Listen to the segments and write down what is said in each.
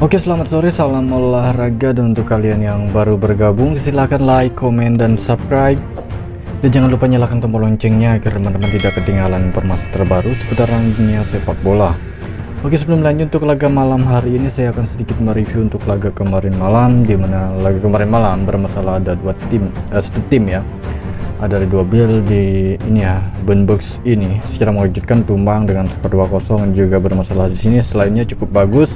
Oke, selamat sore, salam olahraga. Dan untuk kalian yang baru bergabung, silahkan like, komen, dan subscribe. Dan jangan lupa nyalakan tombol loncengnya agar teman-teman tidak ketinggalan informasi terbaru seputar dunia sepak bola. Oke, sebelum lanjut untuk laga malam hari ini, saya akan sedikit mereview untuk laga kemarin malam, di mana laga kemarin malam bermasalah ada satu tim ya. Ada dua build di ini ya, Bunbox ini secara mengejutkan tumbang dengan skor 2-0, juga bermasalah di sini. Selainnya cukup bagus,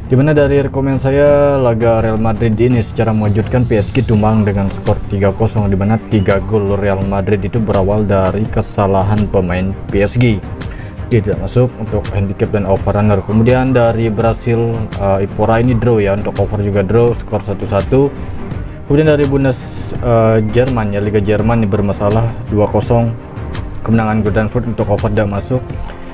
dimana dari rekomen saya laga Real Madrid ini secara mengejutkan PSG tumbang dengan skor 3-0, dimana 3 gol Real Madrid itu berawal dari kesalahan pemain PSG, tidak masuk untuk handicap dan over runner. Kemudian dari Brasil, Ipora ini draw ya, untuk over juga draw, skor 1-1. Kemudian dari Jerman ya, Liga Jerman ini bermasalah 2-0, kemenangan Frankfurt untuk over tidak masuk.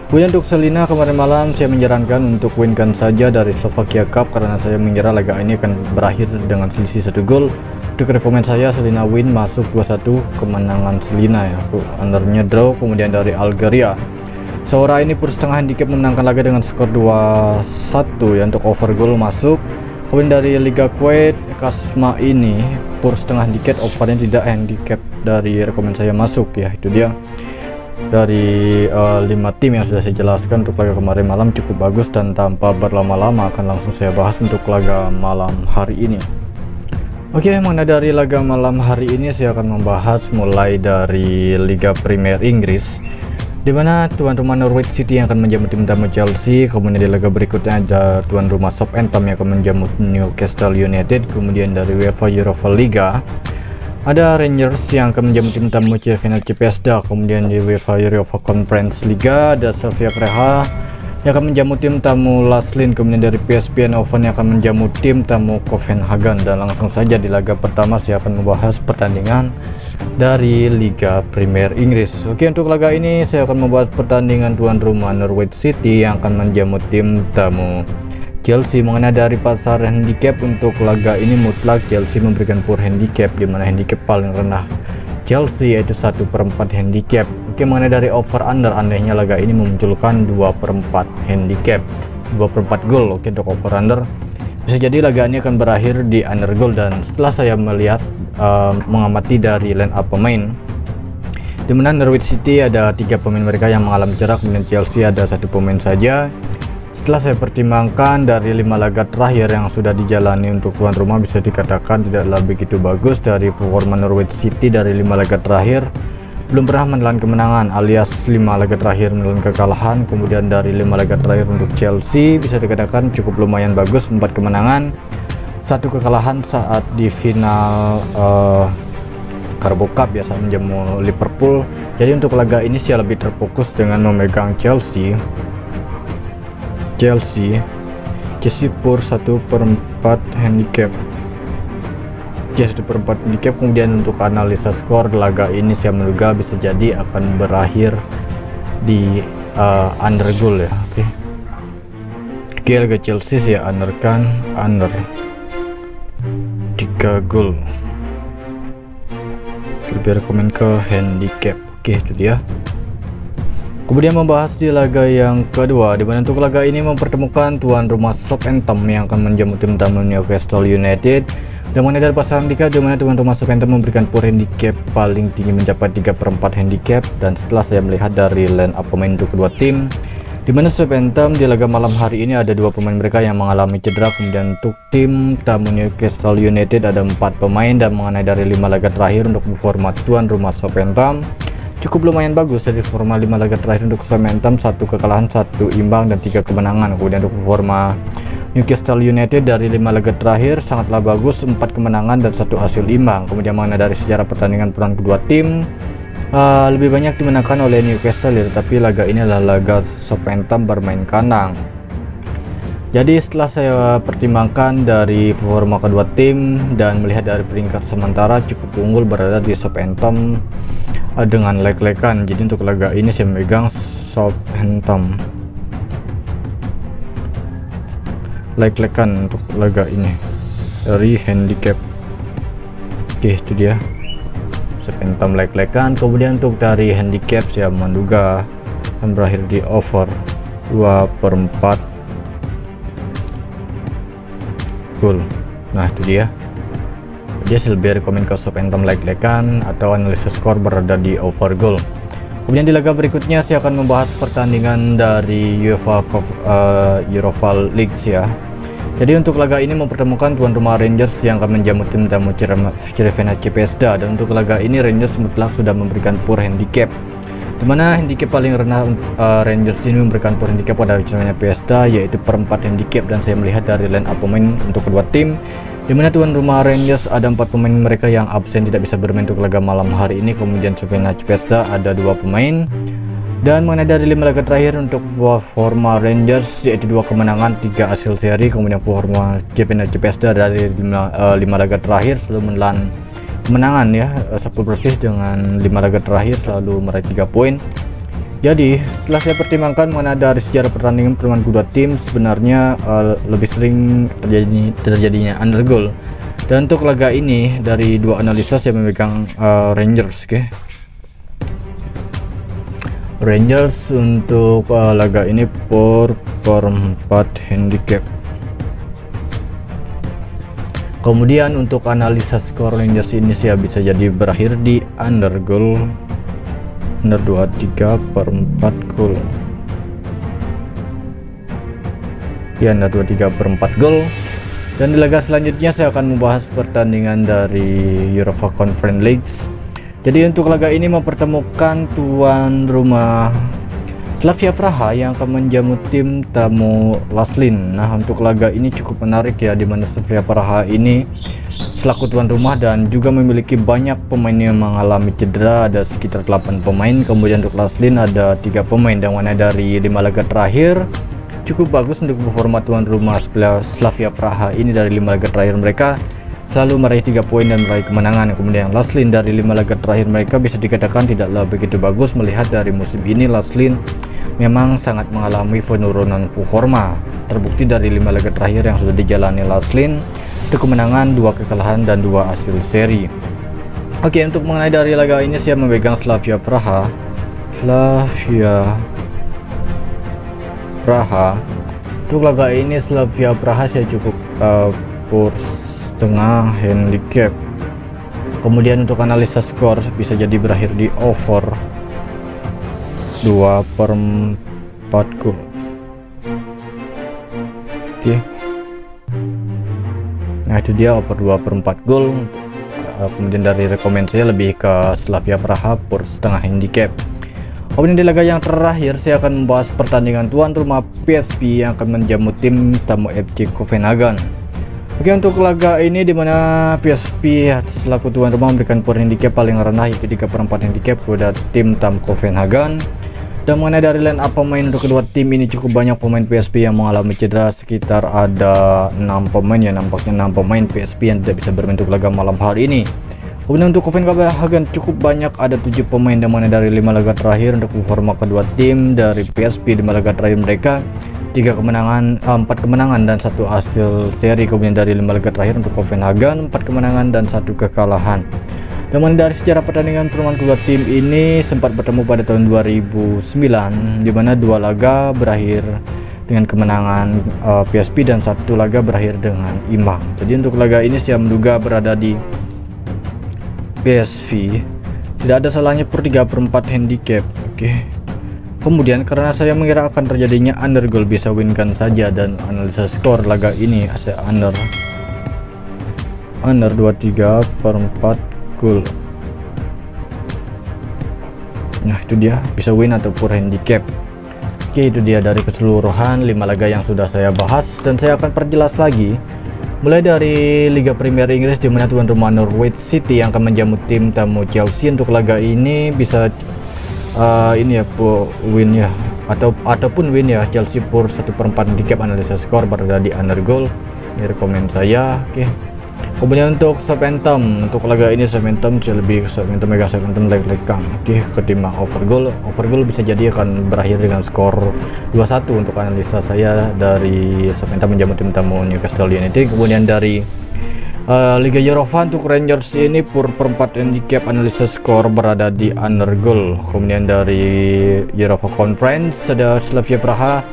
Kemudian untuk Selina kemarin malam saya menyarankan untuk winkan saja dari Slovakia Cup, karena saya mengira laga ini akan berakhir dengan selisih 1 gol. Untuk rekomen saya Selina win, masuk 2-1, kemenangan Selina ya, undernya draw. Kemudian dari Algeria, Saura ini pur setengah handicap memenangkan laga dengan skor 2-1 ya, untuk over goal masuk. Kemudian dari Liga Kuwait, Kasma ini pur setengah handicap, overnya tidak, handicap dari rekomen saya masuk ya. Itu dia dari 5 tim yang sudah saya jelaskan untuk laga kemarin malam, cukup bagus. Dan tanpa berlama-lama akan langsung saya bahas untuk laga malam hari ini. Oke, mana dari laga malam hari ini saya akan membahas mulai dari Liga Premier Inggris, dimana tuan rumah Norwich City yang akan menjamu tim tamu Chelsea. Kemudian di laga berikutnya ada tuan rumah Southampton yang akan menjamu Newcastle United. Kemudian dari UEFA Europa Liga ada Rangers yang akan menjamu tim tamu CSKA. Kemudian di UEFA Europa Conference Liga ada Slavia Praha yang akan menjamu tim tamu Laslin. Kemudian dari PSV Eindhoven yang akan menjamu tim tamu Copenhagen. Dan langsung saja di laga pertama saya akan membahas pertandingan dari Liga Premier Inggris. Oke, untuk laga ini saya akan membahas pertandingan tuan rumah Norwich City yang akan menjamu tim tamu Chelsea. Mengenai dari pasar handicap untuk laga ini mutlak Chelsea memberikan poor handicap, dimana handicap paling rendah Chelsea yaitu 1/4 handicap. Oke, mengenai dari over under, andainya laga ini memunculkan 2/4 handicap, 2/4 gol. Oke, untuk over under bisa jadi laga ini akan berakhir di under goal. Dan setelah saya melihat mengamati dari line up pemain, dimana Norwich City ada 3 pemain mereka yang mengalami cedera, kemudian Chelsea ada 1 pemain saja. Setelah saya pertimbangkan dari 5 laga terakhir yang sudah dijalani untuk tuan rumah, bisa dikatakan tidaklah begitu bagus dari performa Norwich City. Dari 5 laga terakhir belum pernah menelan kemenangan, alias 5 laga terakhir menelan kekalahan. Kemudian dari 5 laga terakhir untuk Chelsea bisa dikatakan cukup lumayan bagus, 4 kemenangan, 1 kekalahan saat di final Carabao Cup biasa menjamu Liverpool. Jadi untuk laga ini saya lebih terfokus dengan memegang Chelsea pur 1/4 handicap, 1/4 handicap. Kemudian untuk analisa skor laga ini saya menduga bisa jadi akan berakhir di under goal ya. Oke, laga Chelsea saya underkan under 3 gol, lebih rekomen ke handicap. Oke, itu dia. Kemudian membahas di laga yang kedua, dimana untuk laga ini mempertemukan tuan rumah Southampton yang akan menjamu tim tamu Newcastle United. Dan mengenai dari pasar handicap, dimana tuan rumah Southampton memberikan poor handicap paling tinggi mencapai 3/4 handicap. Dan setelah saya melihat dari line up pemain untuk kedua tim, dimana Southampton di laga malam hari ini ada 2 pemain mereka yang mengalami cedera. Kemudian untuk tim tamu Newcastle United ada 4 pemain. Dan mengenai dari 5 laga terakhir untuk format tuan rumah Southampton cukup lumayan bagus. Dari forma 5 laga terakhir untuk Southampton 1 kekalahan, 1 imbang, dan 3 kemenangan. Kemudian untuk forma Newcastle United dari 5 laga terakhir sangatlah bagus, 4 kemenangan dan 1 hasil imbang. Kemudian mana dari sejarah pertandingan peran kedua tim, lebih banyak dimenangkan oleh Newcastle ya, tetapi laga ini adalah laga Southampton bermain kandang. Jadi setelah saya pertimbangkan dari performa kedua tim dan melihat dari peringkat sementara, cukup unggul berada di Southampton dengan leg-legan. Jadi untuk laga ini saya memegang Southampton leg-legan untuk laga ini dari handicap. Oke, itu dia Southampton leg-legan. Kemudian untuk dari handicap saya menduga akan berakhir di over 2/4 goal. Nah itu dia lebih rekomen ke Southampton like-lekan atau analisis skor berada di over goal. Kemudian di laga berikutnya saya akan membahas pertandingan dari Europa League ya. Jadi untuk laga ini mempertemukan tuan rumah Rangers yang akan menjamu tim tamu Crvena Zvezda, dan untuk laga ini Rangers mutlak sudah memberikan poor handicap, dimana handicap paling rendah Rangers ini memberikan poor handicap pada Crvena Zvezda yaitu /4 handicap, dan saya melihat dari line up pemain untuk kedua tim, dimana tuan rumah Rangers ada 4 pemain mereka yang absen tidak bisa bermain untuk laga malam hari ini. Kemudian Crvena Zvezda ada 2 pemain. Dan mengenai dari 5 laga terakhir untuk performa Rangers yaitu 2 kemenangan 3 hasil seri. Kemudian performa Crvena Zvezda dari 5 laga terakhir selalu menelan kemenangan ya, 10 bersih dengan 5 laga terakhir selalu meraih 3 poin. Jadi setelah saya pertimbangkan mengenai dari sejarah pertandingan kedua tim, sebenarnya lebih sering terjadinya under goal. Dan untuk laga ini dari 2 analisa saya memegang Rangers. Rangers untuk laga ini /4 handicap. Kemudian untuk analisa skor Rangers ini saya bisa jadi berakhir di under goal, under 23 /4 goal. Ya, under 23 /4 goal. Dan di laga selanjutnya saya akan membahas pertandingan dari Europa Conference League. Jadi untuk laga ini mempertemukan tuan rumah Slavia Praha yang akan menjamu tim tamu Laslin. Nah untuk laga ini cukup menarik ya, dimana Slavia Praha ini selaku tuan rumah dan juga memiliki banyak pemain yang mengalami cedera, ada sekitar 8 pemain. Kemudian untuk Laslin ada 3 pemain, dan mana dari 5 laga terakhir cukup bagus untuk performa tuan rumah Slavia Praha ini. Dari 5 laga terakhir mereka selalu meraih 3 poin dan meraih kemenangan. Kemudian Laslin dari 5 laga terakhir mereka bisa dikatakan tidaklah begitu bagus. Melihat dari musim ini Laslin memang sangat mengalami penurunan performa, terbukti dari 5 laga terakhir yang sudah dijalani Laslin, itu kemenangan, 2 kekalahan dan 2 hasil seri. Oke, untuk mengenai dari laga ini saya memegang Slavia Praha. Untuk laga ini Slavia Praha saya cukup setengah handicap. Kemudian untuk analisa skor bisa jadi berakhir di over 2/4 goal. Oke. Nah itu dia over 2/4 goal. Kemudian dari rekomend saya lebih ke Slavia Praha setengah handicap. Kemudian di laga yang terakhir saya akan membahas pertandingan tuan rumah PSV yang akan menjamu tim tamu FC Copenhagen. Oke, untuk laga ini dimana PSV selaku tuan rumah memberikan poin handicap paling rendah yaitu 3/4 handicap kepada tim tamu Copenhagen. Dan mengenai dari line up pemain untuk kedua tim ini cukup banyak pemain PSV yang mengalami cedera, sekitar ada 6 pemain ya, nampaknya 6 pemain PSV yang tidak bisa bermain untuk laga malam hari ini. Kemudian untuk Copenhagen cukup banyak, ada 7 pemain, dan mana dari 5 laga terakhir untuk performa kedua tim dari PSV 5 laga terakhir mereka 4 kemenangan dan 1 hasil seri. Kemudian dari 5 laga terakhir untuk Copenhagen 4 kemenangan dan 1 kekalahan. Dan dari sejarah pertandingan pertemuan kedua tim ini sempat bertemu pada tahun 2009, di mana 2 laga berakhir dengan kemenangan PSV dan 1 laga berakhir dengan imbang. Jadi untuk laga ini saya menduga berada di PSV, tidak ada salahnya /3/4 handicap. Oke. Kemudian karena saya mengira akan terjadinya under goal, bisa winkan saja, dan analisa skor laga ini saya under 23/4 goal. Nah itu dia, bisa win atau poor handicap. Oke, itu dia dari keseluruhan 5 laga yang sudah saya bahas, dan saya akan perjelas lagi mulai dari Liga Premier Inggris, di mana tuan rumah Norwich City yang akan menjamu tim tamu Chelsea. Untuk laga ini bisa ini ya win ya, ataupun win ya, Chelsea /1/4 handicap, analisa skor berada di under goal, ini rekomend saya. Oke. Kemudian untuk Southampton, untuk laga ini Southampton saya lebih Southampton like-lekan ketimbang over goal bisa jadi akan berakhir dengan skor 2-1 untuk analisa saya dari Southampton menjamu tim tamu Newcastle United. Kemudian dari Liga Europa untuk Rangers ini /4 handicap, analisa skor berada di under goal. Kemudian dari Europa Conference ada Slavia Praha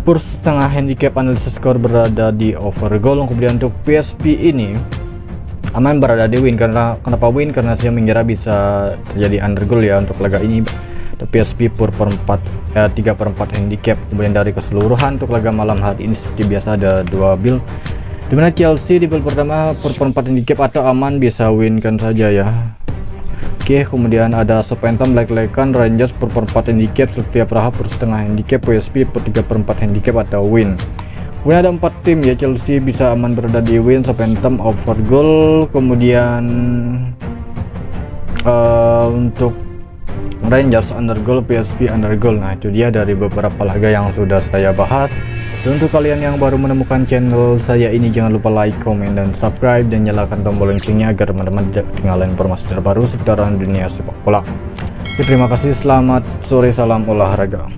per setengah handicap analisis skor berada di over goal. Kemudian untuk PSP ini aman berada di win. Kenapa win? Karena saya mengira bisa terjadi under goal ya untuk laga ini. PSP per 3/4 handicap. Kemudian dari keseluruhan untuk laga malam hari ini seperti biasa ada 2 build, dimana Chelsea di build pertama per 4 handicap atau aman bisa win kan saja ya. Oke, kemudian ada Southampton leg-legan Rangers per 4 handicap, Slavia Praha per setengah handicap, PSP per 3/4 handicap atau win. Kemudian ada 4 tim ya, Chelsea bisa aman berada di win, Southampton over goal, kemudian untuk Rangers under goal, PSP under goal. Nah itu dia dari beberapa laga yang sudah saya bahas. Dan untuk kalian yang baru menemukan channel saya ini, jangan lupa like, comment, dan subscribe, dan nyalakan tombol loncengnya agar teman-teman tidak ketinggalan informasi terbaru seputaran dunia sepak bola. Terima kasih, selamat sore, salam olahraga.